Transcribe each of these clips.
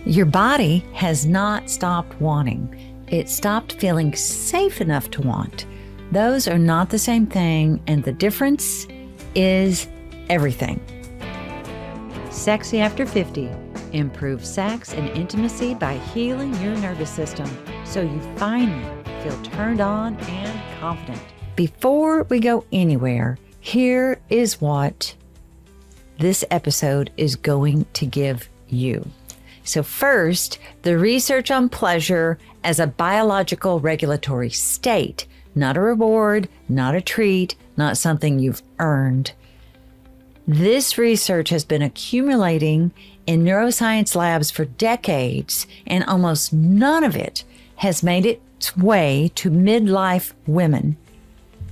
Your body has not stopped wanting. It stopped feeling safe enough to want. Those are not the same thing, and the difference is everything. Sexy After 50. Improve sex and intimacy by healing your nervous system so you finally feel turned on and confident. Before we go anywhere, here is what this episode is going to give you. So first, the research on pleasure as a biological regulatory state, not a reward, not a treat, not something you've earned. This research has been accumulating in neuroscience labs for decades, and almost none of it has made its way to midlife women.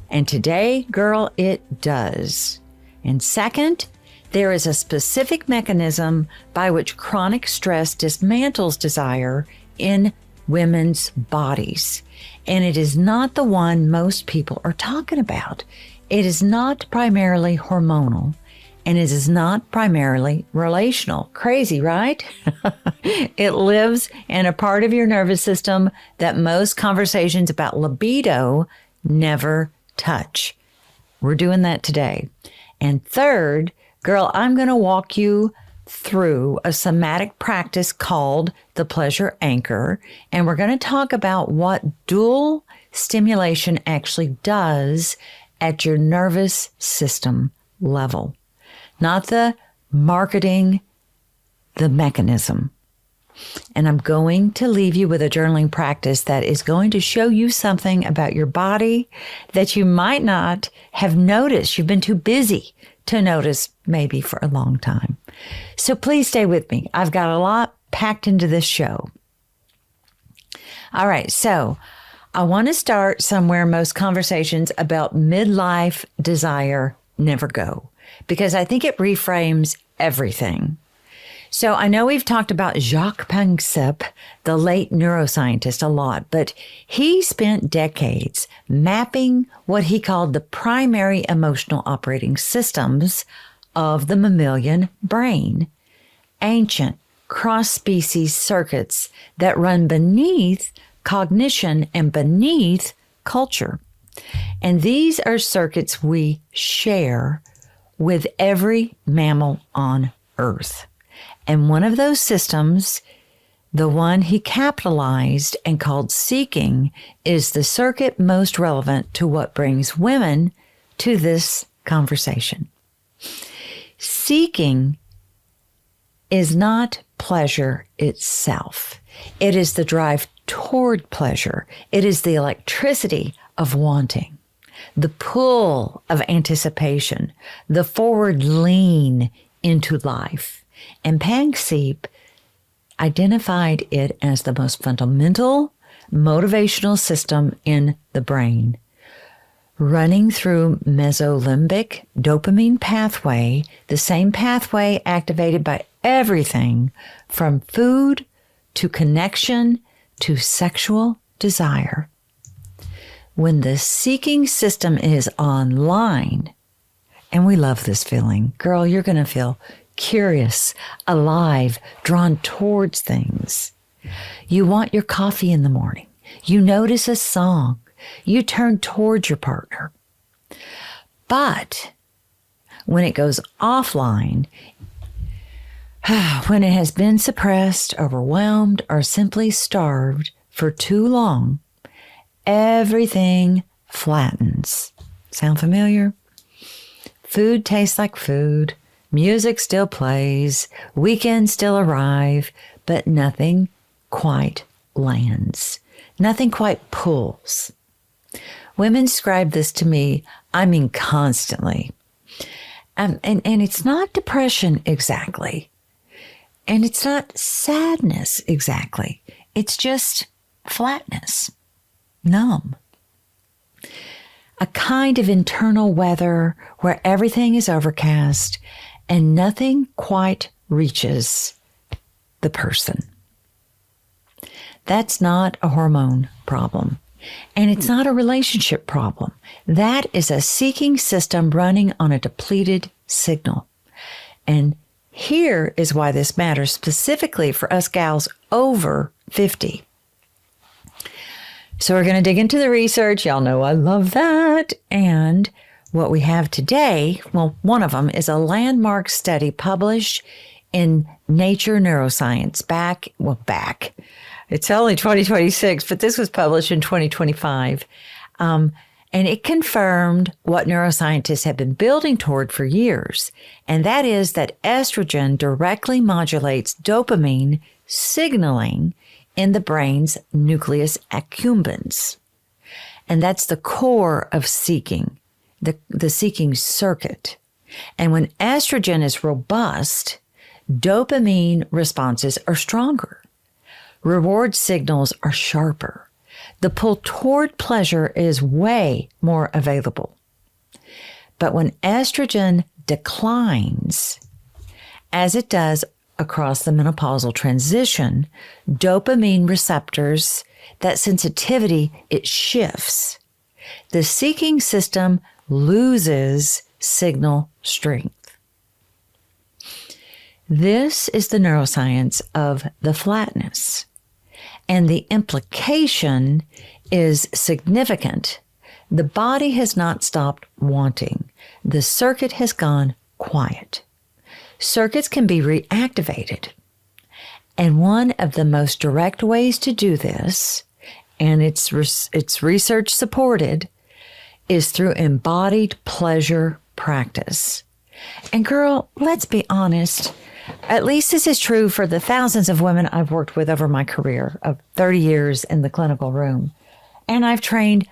And today, girl, it does. And second, there is a specific mechanism by which chronic stress dismantles desire in women's bodies. And it is not the one most people are talking about. It is not primarily hormonal, and it is not primarily relational. Crazy, right? It lives in a part of your nervous system that most conversations about libido never touch. We're doing that today. And third, girl, I'm going to walk you through a somatic practice called the pleasure anchor, and we're going to talk about what dual stimulation actually does at your nervous system level. Not the marketing, the mechanism. And I'm going to leave you with a journaling practice that is going to show you something about your body that you might not have noticed. You've been too busy to notice maybe for a long time. So please stay with me. I've got a lot packed into this show. All right, so I want to start somewhere most conversations about midlife desire never go, because I think it reframes everything. So I know we've talked about Jaak Panksepp, the late neuroscientist, a lot, but he spent decades mapping what he called the primary emotional operating systems of the mammalian brain, ancient cross-species circuits that run beneath cognition and beneath culture. And these are circuits we share with every mammal on Earth. And one of those systems, the one he capitalized and called seeking, is the circuit most relevant to what brings women to this conversation. Seeking is not pleasure itself. It is the drive toward pleasure. It is the electricity of wanting, the pull of anticipation, the forward lean into life. And Panksepp identified it as the most fundamental motivational system in the brain, running through mesolimbic dopamine pathway, the same pathway activated by everything from food to connection to sexual desire. When the seeking system is online, and we love this feeling, girl, you're going to feel curious, alive, drawn towards things. You want your coffee in the morning. You notice a song. You turn towards your partner. But when it goes offline, when it has been suppressed, overwhelmed, or simply starved for too long, everything flattens. Sound familiar? Food tastes like food. Music still plays, weekends still arrive, but nothing quite lands. Nothing quite pulls. Women describe this to me, constantly. And it's not depression exactly. And it's not sadness exactly. It's just flatness, numb. A kind of internal weather where everything is overcast and nothing quite reaches the person. That's not a hormone problem. And it's not a relationship problem. That is a seeking system running on a depleted signal. And Here is why this matters specifically for us gals over 50. So we're going to dig into the research. Y'all know I love that. And what we have today, well, one of them is a landmark study published in Nature Neuroscience back. It's only 2026, but this was published in 2025. And it confirmed what neuroscientists have been building toward for years. And that is that estrogen directly modulates dopamine signaling in the brain's nucleus accumbens. And that's the core of seeking, the seeking circuit. And when estrogen is robust, dopamine responses are stronger. Reward signals are sharper. The pull toward pleasure is way more available. But when estrogen declines, as it does across the menopausal transition, dopamine receptors, that sensitivity, it shifts. The seeking system loses signal strength. This is the neuroscience of the flatness. And the implication is significant. The body has not stopped wanting. The circuit has gone quiet. Circuits can be reactivated. And one of the most direct ways to do this, and it's research supported, is through embodied pleasure practice. And girl, let's be honest, at least this is true for the thousands of women I've worked with over my career of 30 years in the clinical room. And I've trained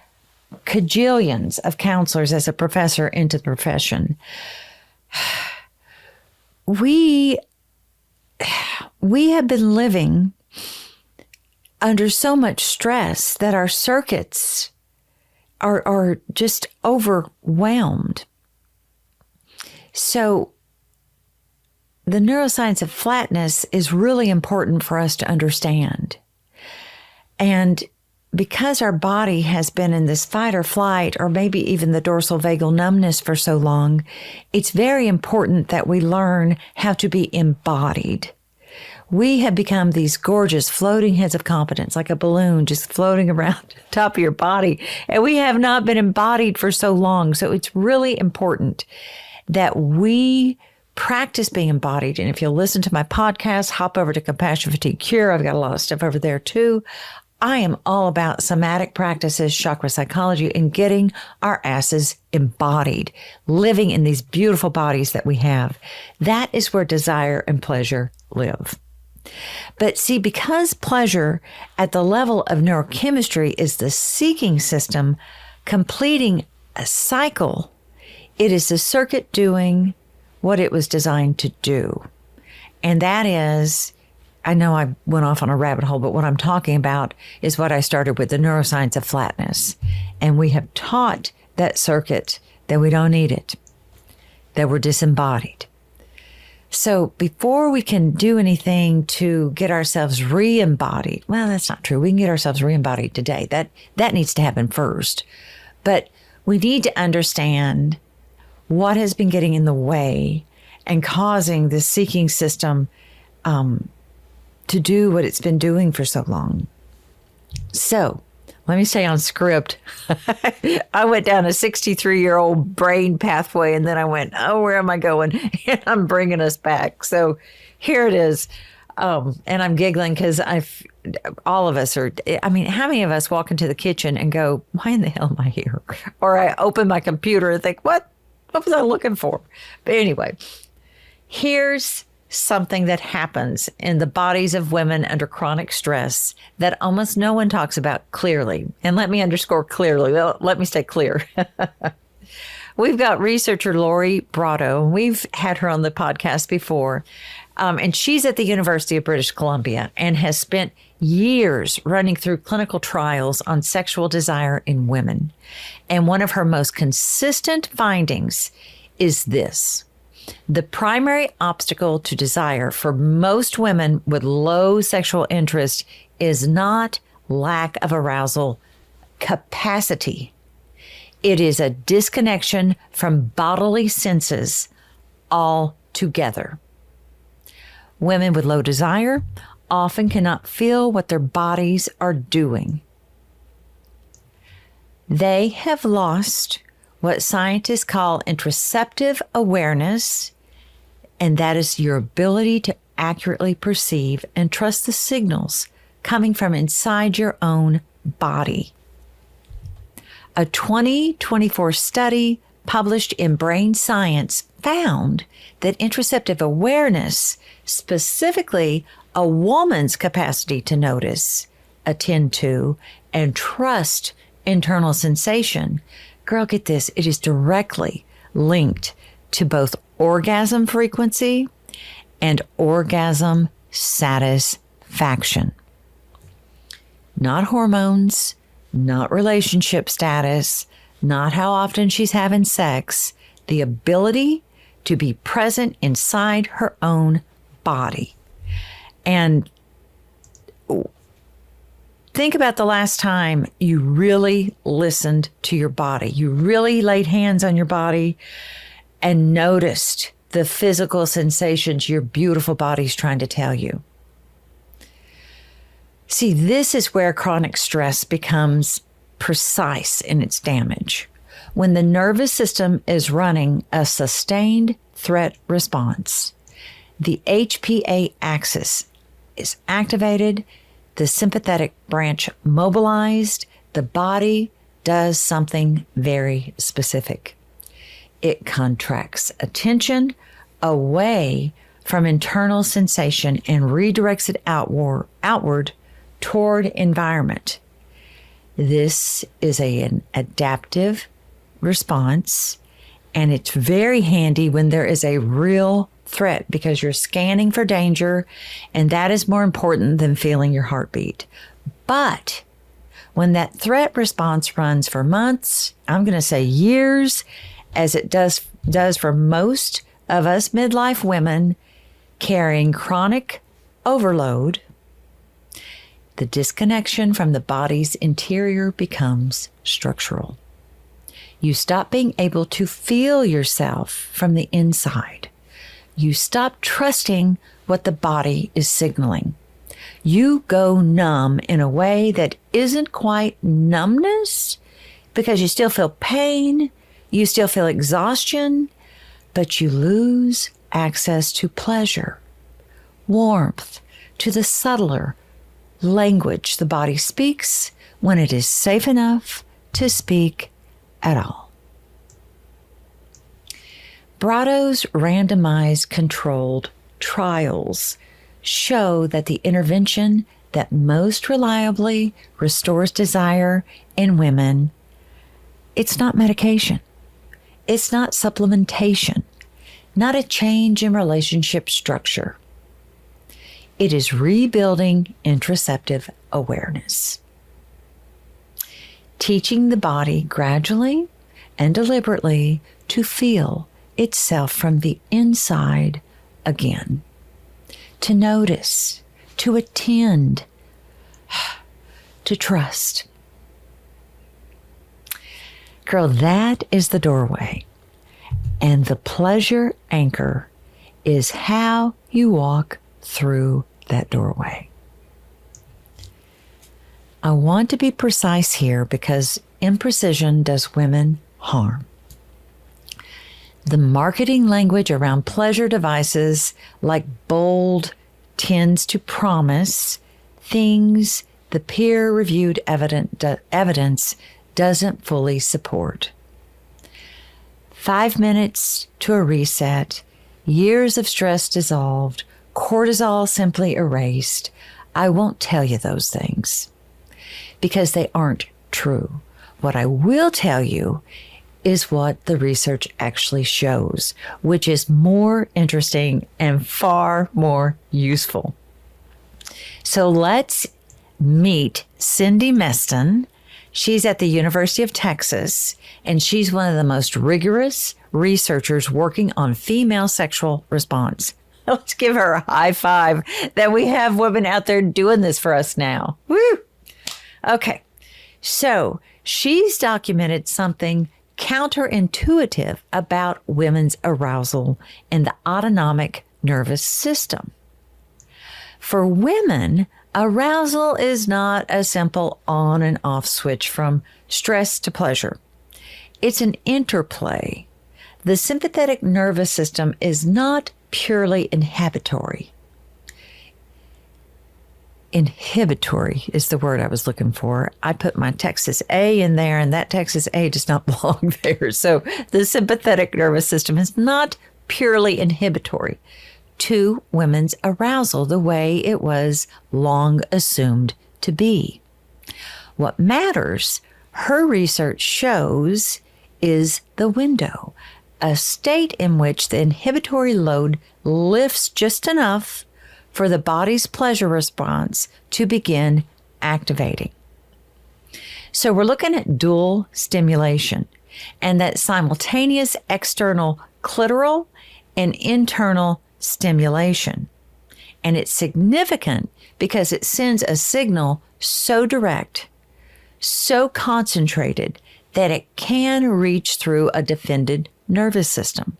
cajillions of counselors as a professor into the profession. We have been living under so much stress that our circuits are just overwhelmed. So the neuroscience of flatness is really important for us to understand. And because our body has been in this fight or flight, or maybe even the dorsal vagal numbness for so long, it's very important that we learn how to be embodied. We have become these gorgeous floating heads of competence, like a balloon just floating around the top of your body. And we have not been embodied for so long. So it's really important that we practice being embodied. And if you'll listen to my podcast, hop over to Compassion Fatigue Cure. I've got a lot of stuff over there too. I am all about somatic practices, chakra psychology, and getting our asses embodied, living in these beautiful bodies that we have. That is where desire and pleasure live. But see, because pleasure at the level of neurochemistry is the seeking system completing a cycle, it is the circuit doing what it was designed to do. And that is, I know I went off on a rabbit hole, but what I'm talking about is what I started with, the neuroscience of flatness. And we have taught that circuit that we don't need it, that we're disembodied. So before we can do anything to get ourselves re-embodied, well, that's not true. We can get ourselves re-embodied today. That needs to happen first. But we need to understand what has been getting in the way and causing the seeking system to do what it's been doing for so long. So let me stay on script. I went down a 63-year-old brain pathway, and then I went, oh, where am I going? And I'm bringing us back. So here it is. And I'm giggling because all of us are, I mean, how many of us walk into the kitchen and go, why in the hell am I here? Or I open my computer and think, what was I looking for? But anyway, here's something that happens in the bodies of women under chronic stress that almost no one talks about clearly. And let me underscore clearly. Well, let me stay clear. We've got researcher Lori Brotto. We've had her on the podcast before. And she's at the University of British Columbia and has spent years running through clinical trials on sexual desire in women. And one of her most consistent findings is this: the primary obstacle to desire for most women with low sexual interest is not lack of arousal capacity. It is a disconnection from bodily senses altogether. Women with low desire often cannot feel what their bodies are doing. They have lost what scientists call interoceptive awareness, and that is your ability to accurately perceive and trust the signals coming from inside your own body. A 2024 study published in Brain Science found that interoceptive awareness, specifically a woman's capacity to notice, attend to, and trust internal sensation, girl, get this, it is directly linked to both orgasm frequency and orgasm satisfaction. Not hormones, not relationship status, not how often she's having sex, the ability to be present inside her own body. And think about the last time you really listened to your body. You really laid hands on your body and noticed the physical sensations your beautiful body's trying to tell you. See, this is where chronic stress becomes precise in its damage. When the nervous system is running a sustained threat response, the HPA axis is activated, the sympathetic branch mobilized, the body does something very specific. It contracts attention away from internal sensation and redirects it outward toward environment. This is an adaptive response, and it's very handy when there is a real threat because you're scanning for danger, and that is more important than feeling your heartbeat. But when that threat response runs for months, I'm going to say years, as it does for most of us midlife women carrying chronic overload, the disconnection from the body's interior becomes structural. You stop being able to feel yourself from the inside. You stop trusting what the body is signaling. You go numb in a way that isn't quite numbness because you still feel pain, you still feel exhaustion, but you lose access to pleasure, warmth, to the subtler language the body speaks when it is safe enough to speak at all. Brado's randomized controlled trials show that the intervention that most reliably restores desire in women, it's not medication. It's not supplementation, not a change in relationship structure. It is rebuilding interoceptive awareness. Teaching the body gradually and deliberately to feel itself from the inside again. To notice, to attend, to trust. Girl, that is the doorway. And the pleasure anchor is how you walk through that doorway. I want to be precise here because imprecision does women harm. The marketing language around pleasure devices like bold tends to promise things the peer-reviewed evidence doesn't fully support. 5 minutes to a reset, years of stress dissolved, cortisol simply erased. I won't tell you those things because they aren't true. What I will tell you is what the research actually shows, which is more interesting and far more useful. So let's meet Cindy Meston. She's at the University of Texas, and she's one of the most rigorous researchers working on female sexual response. Let's give her a high five that we have women out there doing this for us now. Woo! Okay, so she's documented something counterintuitive about women's arousal in the autonomic nervous system. For women, arousal is not a simple on and off switch from stress to pleasure. It's an interplay. The sympathetic nervous system is not purely inhibitory. Inhibitory is the word I was looking for. I put my Texas A in there, and that Texas A does not belong there. So the sympathetic nervous system is not purely inhibitory to women's arousal the way it was long assumed to be. What matters, her research shows, is the window, a state in which the inhibitory load lifts just enough for the body's pleasure response to begin activating. So we're looking at dual stimulation and that simultaneous external clitoral and internal stimulation. And it's significant because it sends a signal so direct, so concentrated, that it can reach through a defended nervous system.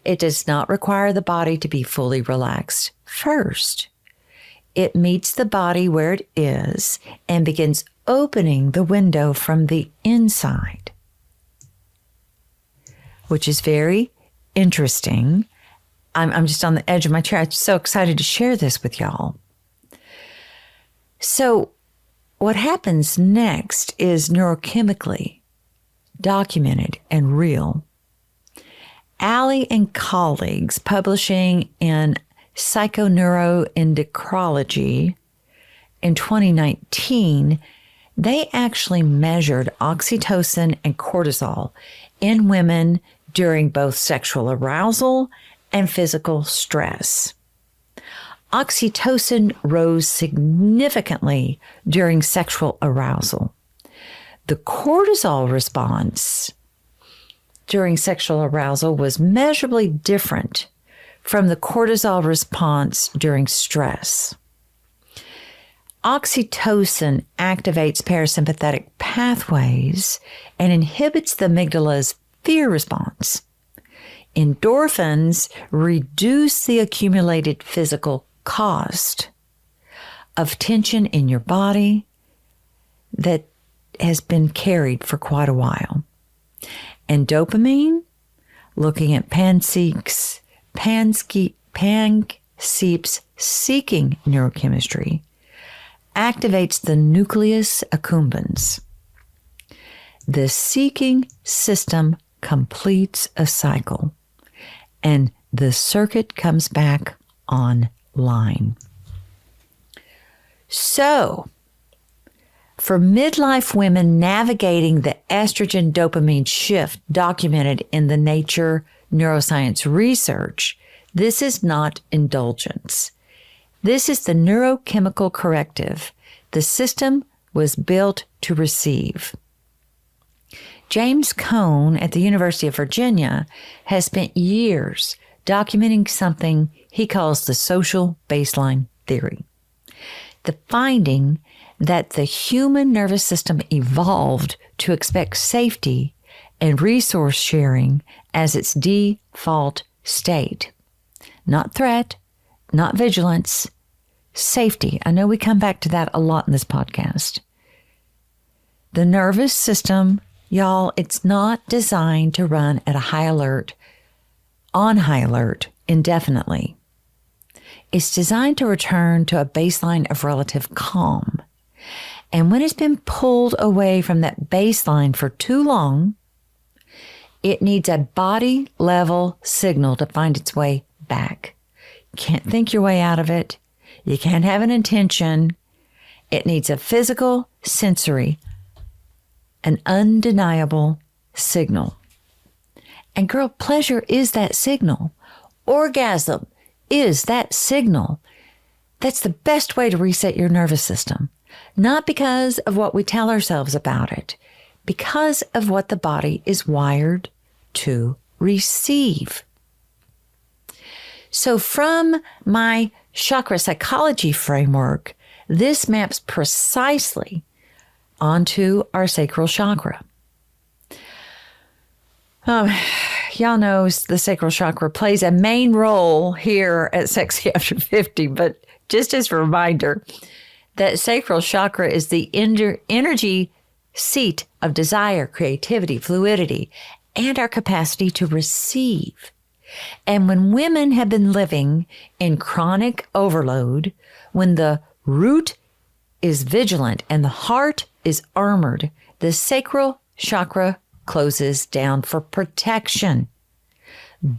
It does not require the body to be fully relaxed first. It meets the body where it is and begins opening the window from the inside, which is very interesting. I'm just on the edge of my chair. I'm so excited to share this with y'all. So what happens next is neurochemically documented and real. Alley and colleagues publishing in Psychoneuroendocrinology in 2019, they actually measured oxytocin and cortisol in women during both sexual arousal and physical stress. Oxytocin rose significantly during sexual arousal. The cortisol response during sexual arousal was measurably different from the cortisol response during stress. Oxytocin activates parasympathetic pathways and inhibits the amygdala's fear response. Endorphins reduce the accumulated physical cost of tension in your body that has been carried for quite a while. And dopamine, looking at Panksepp's seeking neurochemistry, activates the nucleus accumbens. The seeking system completes a cycle, and the circuit comes back online. So, for midlife women navigating the estrogen-dopamine shift documented in the Nature Neuroscience research, this is not indulgence. This is the neurochemical corrective the system was built to receive. James Cone at the University of Virginia has spent years documenting something he calls the social baseline theory. The finding that the human nervous system evolved to expect safety and resource sharing as its default state. Not threat, not vigilance, safety. I know we come back to that a lot in this podcast. The nervous system, y'all, it's not designed to run at on high alert indefinitely. It's designed to return to a baseline of relative calm. And when it's been pulled away from that baseline for too long, it needs a body level signal to find its way back. You can't think your way out of it. You can't have an intention. It needs a physical, sensory, an undeniable signal. And girl, pleasure is that signal. Orgasm is that signal. That's the best way to reset your nervous system. Not because of what we tell ourselves about it, because of what the body is wired to receive. So from my chakra psychology framework, this maps precisely onto our sacral chakra. Y'all know the sacral chakra plays a main role here at Sexy After 50, but just as a reminder that sacral chakra is the energy seat of desire, creativity, fluidity, and our capacity to receive. And when women have been living in chronic overload, when the root is vigilant and the heart is armored, the sacral chakra closes down for protection.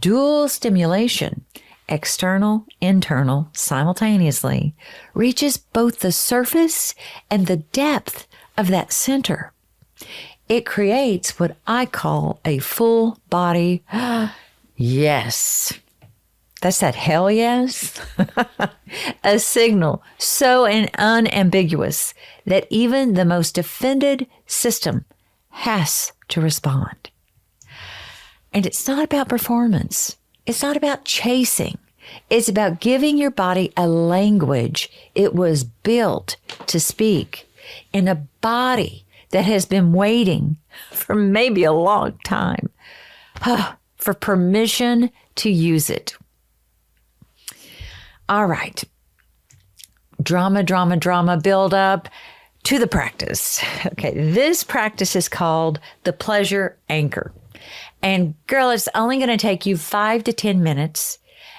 Dual stimulation, external, internal, simultaneously, reaches both the surface and the depth of that center. It creates what I call a full body yes. That's that hell yes. A signal so unambiguous that even the most offended system has to respond. And it's not about performance. It's not about chasing. It's about giving your body a language it was built to speak in a body that has been waiting for maybe a long time for permission to use it. All right. Drama, build up to the practice. Okay, this practice is called the pleasure anchor. And girl, it's only going to take you 5 to 10 minutes,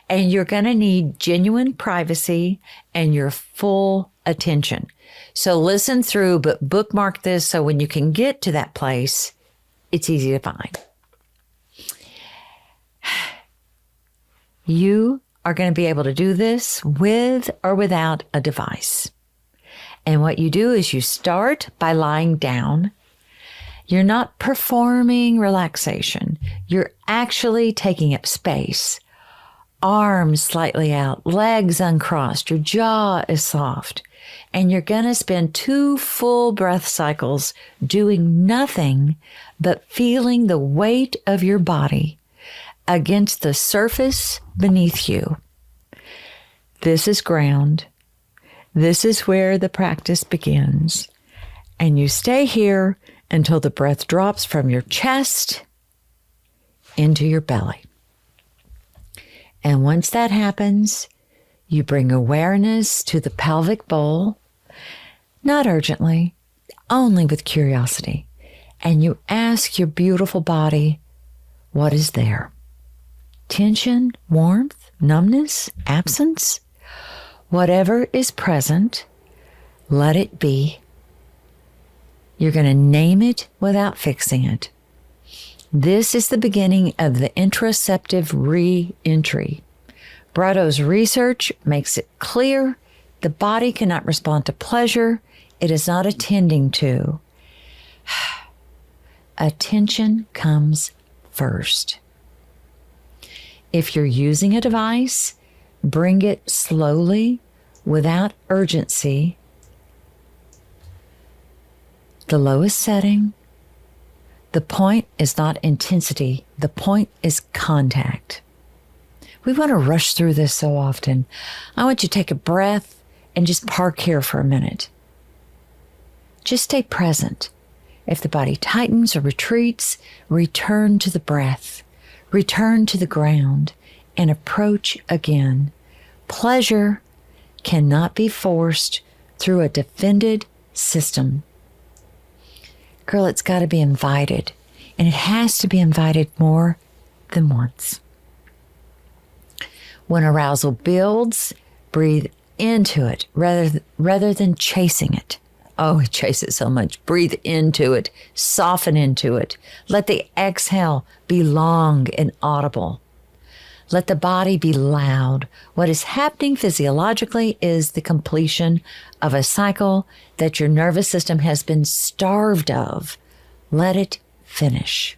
and you're going to need genuine privacy and your full attention. So listen through, but bookmark this so when you can get to that place, it's easy to find. You are going to be able to do this with or without a device. And what you do is you start by lying down. You're not performing relaxation. You're actually taking up space. Arms slightly out, legs uncrossed, your jaw is soft. And you're going to spend 2 full breath cycles doing nothing but feeling the weight of your body against the surface beneath you. This is ground. This is where the practice begins. And you stay here until the breath drops from your chest into your belly. And once that happens, you bring awareness to the pelvic bowl, not urgently, only with curiosity. And you ask your beautiful body, what is there? Tension, warmth, numbness, absence? Whatever is present, let it be. You're going to name it without fixing it. This is the beginning of the interoceptive re-entry. Brado's research makes it clear the body cannot respond to pleasure it is not attending to. Attention comes first. If you're using a device, bring it slowly, without urgency. The lowest setting. The point is not intensity. The point is contact. We want to rush through this so often. I want you to take a breath and just park here for a minute. Just stay present. If the body tightens or retreats, return to the breath, return to the ground, and approach again. Pleasure cannot be forced through a defended system. Girl, it's got to be invited, and it has to be invited more than once. When arousal builds, breathe into it rather than chasing it. Oh, we chase it so much. Breathe into it, soften into it. Let the exhale be long and audible. Let the body be loud. What is happening physiologically is the completion of a cycle that your nervous system has been starved of. Let it finish.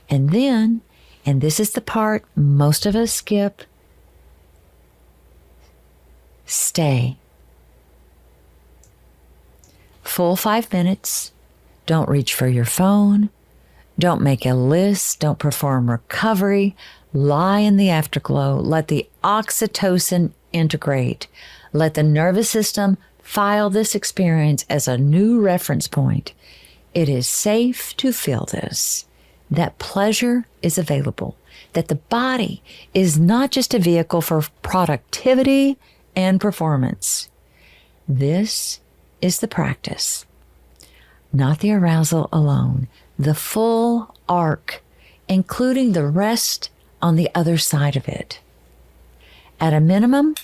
And then, and this is the part most of us skip, stay. Full 5 minutes. Don't reach for your phone. Don't make a list. Don't perform recovery. Lie in the afterglow. Let the oxytocin integrate. Let the nervous system file this experience as a new reference point. It is safe to feel this, that pleasure is available, that the body is not just a vehicle for productivity and performance. This is the practice, not the arousal alone, the full arc, including the rest on the other side of it. At a minimum,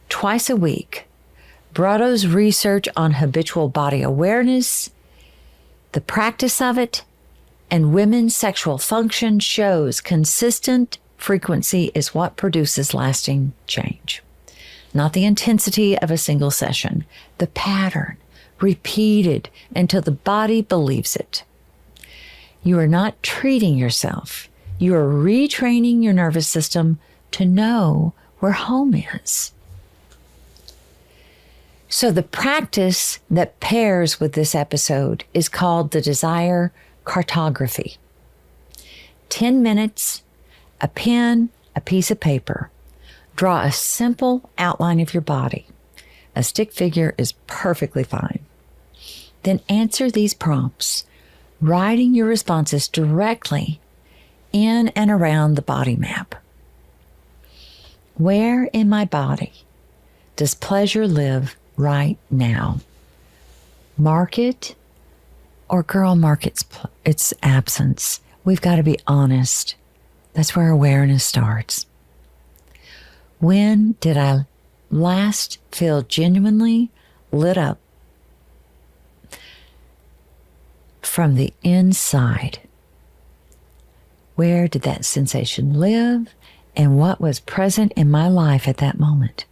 twice a week, Brado's research on habitual body awareness, the practice of it, and women's sexual function shows consistent frequency is what produces lasting change. Not the intensity of a single session, the pattern, repeated until the body believes it. You are not treating yourself. You are retraining your nervous system to know where home is. So the practice that pairs with this episode is called the Desire Cartography. 10 minutes, a pen, a piece of paper. Draw a simple outline of your body. A stick figure is perfectly fine. Then answer these prompts, writing your responses directly in and around the body map. Where in my body does pleasure live right now? Mark it, or girl, mark its absence. We've got to be honest. That's where awareness starts. When did I last feel genuinely lit up from the inside? Where did that sensation live, and what was present in my life at that moment?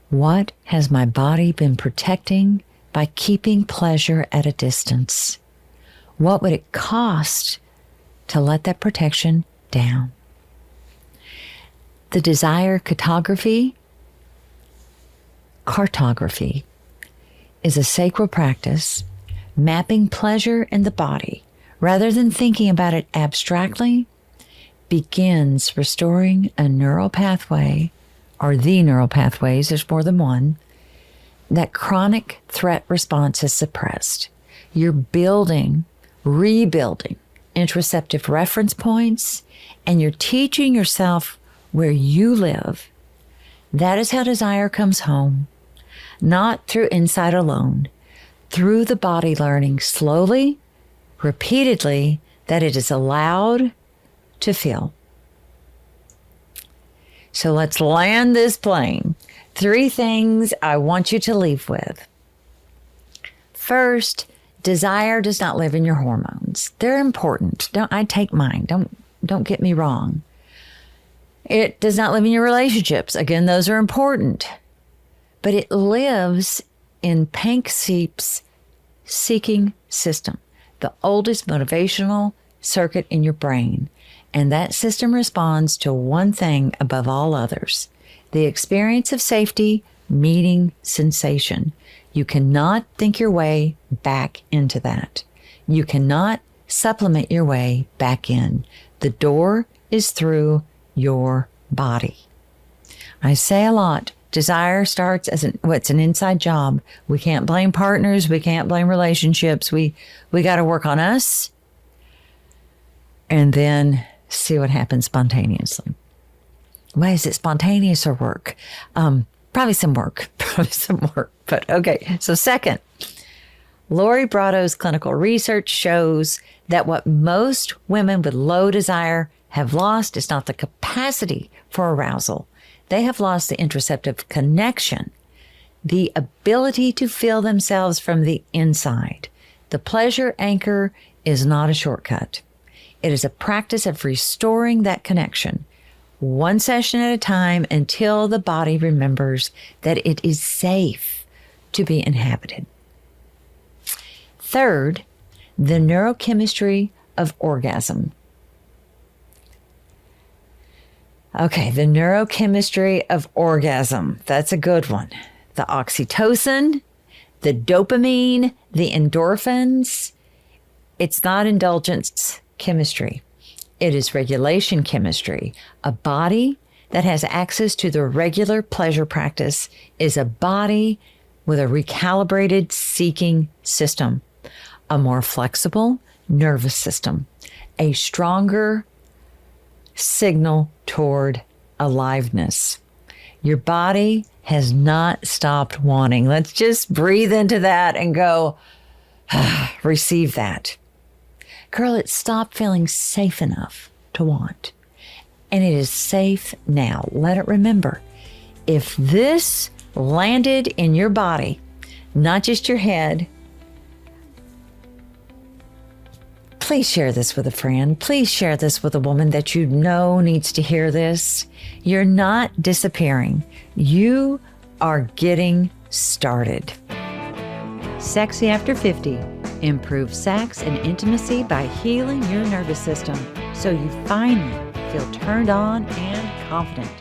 What has my body been protecting by keeping pleasure at a distance? What would it cost to let that protection down? The Desire Cartography is a sacral practice mapping pleasure in the body rather than thinking about it abstractly, begins restoring a neural pathway, or the neural pathways, there's more than one, that chronic threat response is suppressed. You're rebuilding interoceptive reference points, and you're teaching yourself where you live. That is how desire comes home, not through insight alone, through the body learning slowly, repeatedly, that it is allowed to feel. So let's land this plane. 3 things I want you to leave with. First, desire does not live in your hormones. They're important. I take mine. Don't get me wrong. It does not live in your relationships. Again, those are important. But it lives in Panksepp's seeking system, the oldest motivational circuit in your brain. And that system responds to one thing above all others: the experience of safety meeting sensation. You cannot think your way back into that. You cannot supplement your way back in. The door is through your body. I say a lot, desire starts as it's an inside job. We can't blame partners. We can't blame relationships. We got to work on us and then see what happens spontaneously. Why is it spontaneous or work? Probably some work. But okay. So second, Lori Brado's clinical research shows that what most women with low desire have lost is not the capacity for arousal. They have lost the interoceptive connection, the ability to feel themselves from the inside. The pleasure anchor is not a shortcut. It is a practice of restoring that connection, one session at a time, until the body remembers that it is safe to be inhabited. Third, the neurochemistry of orgasm. Okay, the neurochemistry of orgasm. That's a good one. The oxytocin, the dopamine, the endorphins. It's not indulgence chemistry. It is regulation chemistry. A body that has access to the regular pleasure practice is a body with a recalibrated seeking system, a more flexible nervous system, a stronger signal toward aliveness. Your body has not stopped wanting. Let's just breathe into that and go, receive that. Girl, it stopped feeling safe enough to want. And it is safe now. Let it remember, if this landed in your body, not just your head, please share this with a friend. Please share this with a woman that you know needs to hear this. You're not disappearing. You are getting started. Sexy After 50. Improve sex and intimacy by healing your nervous system so you finally feel turned on and confident.